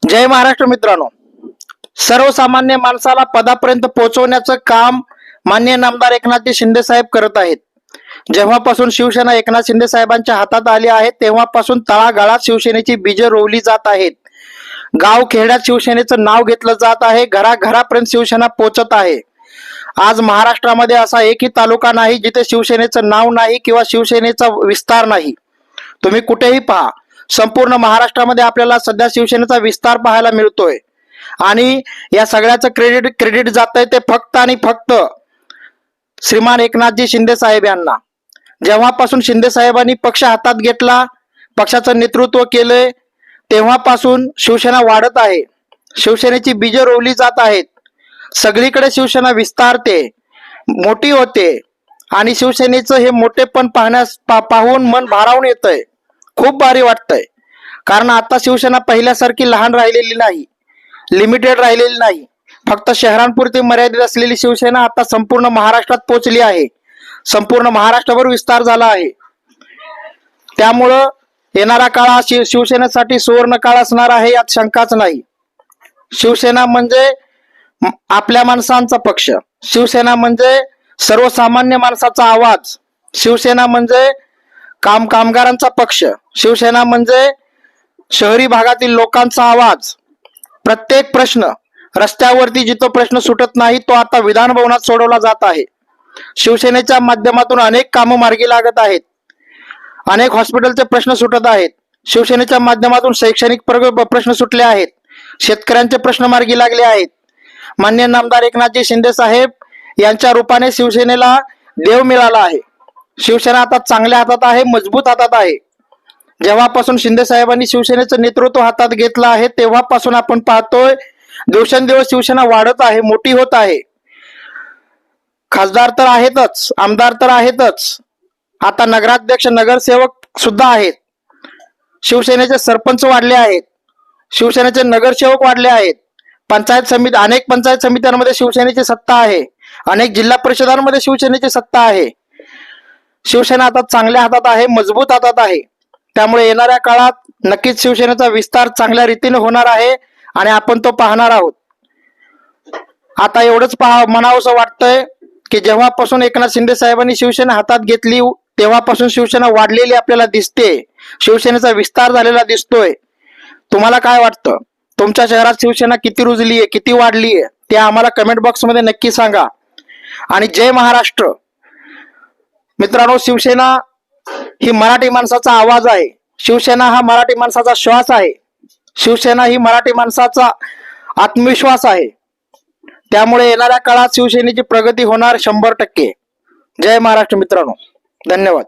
जय महाराष्ट्र मित्रांनो, सर्वसामान्य माणसाला पदापर्यंत पोहोचवण्याचं काम माननीय नामदार एकनाथजी शिंदे साहेब करत आहेत. जेव्हापासून शिवसेना एकनाथ शिंदे साहेबांच्या हातात आली आहे तेव्हापासून तळागाळात शिवसेनेची बीज रोवली जात आहेत. गाव खेड्यात शिवसेनेचं नाव घेतलं जात आहे. घराघरापर्यंत शिवसेना पोहोचत आहे. आज महाराष्ट्रामध्ये असा एकही तालुका नाही जिथे शिवसेनेचं नाव नाही किंवा शिवसेनेचा विस्तार नाही. तुम्ही कुठेही पहा, संपूर्ण महाराष्ट्रामध्ये आपल्याला सध्या शिवसेनेचा विस्तार पाहायला मिळतोय. आणि या सगळ्याचं क्रेडिट जात आहे ते फक्त आणि फक्त श्रीमान एकनाथजी शिंदे साहेब यांना. जेव्हापासून शिंदे साहेबांनी पक्ष हातात घेतला, पक्षाचं नेतृत्व केलंय, तेव्हापासून शिवसेना वाढत आहे. शिवसेनेची बीज रोवली जात आहेत. सगळीकडे शिवसेना विस्तारते, मोठी होते आणि शिवसेनेचं हे मोठेपण पाहून मन भारावून येतंय. खूप भारी वाटतंय. कारण आता शिवसेना पहिल्यासारखी लहान राहिलेली नाही, लिमिटेड राहिलेली नाही. फक्त शहरांपुरती मर्यादित असलेली शिवसेना आता संपूर्ण महाराष्ट्रात पोहोचली आहे. संपूर्ण महाराष्ट्रभर विस्तार झाला आहे. त्यामुळं येणारा काळ हा शिवसेनेसाठी सुवर्ण काळ असणार आहे, यात शंकाच नाही. शिवसेना म्हणजे आपल्या माणसांचा पक्ष. शिवसेना म्हणजे सर्वसामान्य माणसाचा आवाज. शिवसेना म्हणजे कामगारांचा पक्ष. शिवसेना म्हणजे शहरी भागातील लोकांचा आवाज. प्रत्येक प्रश्न रस्त्यावरती जिथं प्रश्न सुटत नाही तो आता विधान भवनात सोडवला जात आहे. शिवसेनेच्या माध्यमातून अनेक कामं मार्गी लागत आहेत. अनेक हॉस्पिटलचे प्रश्न सुटत आहेत. शिवसेनेच्या माध्यमातून शैक्षणिक प्रश्न सुटले आहेत. शेतकऱ्यांचे प्रश्न मार्गी लागले आहेत. माननीय नामदार एकनाथजी शिंदे साहेब यांच्या रूपाने शिवसेनेला देव मिळाला आहे. शिवसेना आता चांगल्या हातात आहे, मजबूत हातात आहे. जेव्हापासून शिंदे साहेबांनी शिवसेनेचं नेतृत्व हातात घेतलं आहे तेव्हापासून आपण पाहतोय दिवसेंदिवस शिवसेना वाढत आहे, मोठी होत आहे. खासदार तर आहेतच, आमदार तर आहेतच, आता नगराध्यक्ष, नगरसेवक सुद्धा आहेत. शिवसेनेचे सरपंच वाढले आहेत. शिवसेनेचे नगरसेवक वाढले आहेत. पंचायत समिती, अनेक पंचायत समित्यांमध्ये शिवसेनेची सत्ता आहे. अनेक जिल्हा परिषदांमध्ये शिवसेनेची सत्ता आहे. शिवसेना आता चांगल्या हातात आहे, मजबूत हातात आहे. त्यामुळे येणाऱ्या काळात नक्कीच शिवसेनेचा विस्तार चांगल्या रीतीने होणार आहे आणि आपण तो पाहणार आहोत. आता एवढंच म्हणावंसं वाटतंय की जेव्हापासून एकनाथ शिंदे साहेबांनी शिवसेना हातात घेतली तेव्हापासून शिवसेना वाढलेली आपल्याला दिसते. शिवसेनेचा विस्तार झालेला दिसतोय. तुम्हाला काय वाटतं? तुमच्या शहरात शिवसेना किती रुजली आहे, किती वाढली आहे ते आम्हाला कमेंट बॉक्समध्ये नक्की सांगा. आणि जय महाराष्ट्र मित्रांनो. शिवसेना ही मराठी माणसाचा आवाज आहे. शिवसेना हा मराठी माणसाचा श्वास आहे. शिवसेना ही मराठी माणसाचा आत्मविश्वास आहे. त्यामुळे येणाऱ्या काळात शिवसेनेची प्रगती होणार 100%. जय महाराष्ट्र मित्रांनो. धन्यवाद.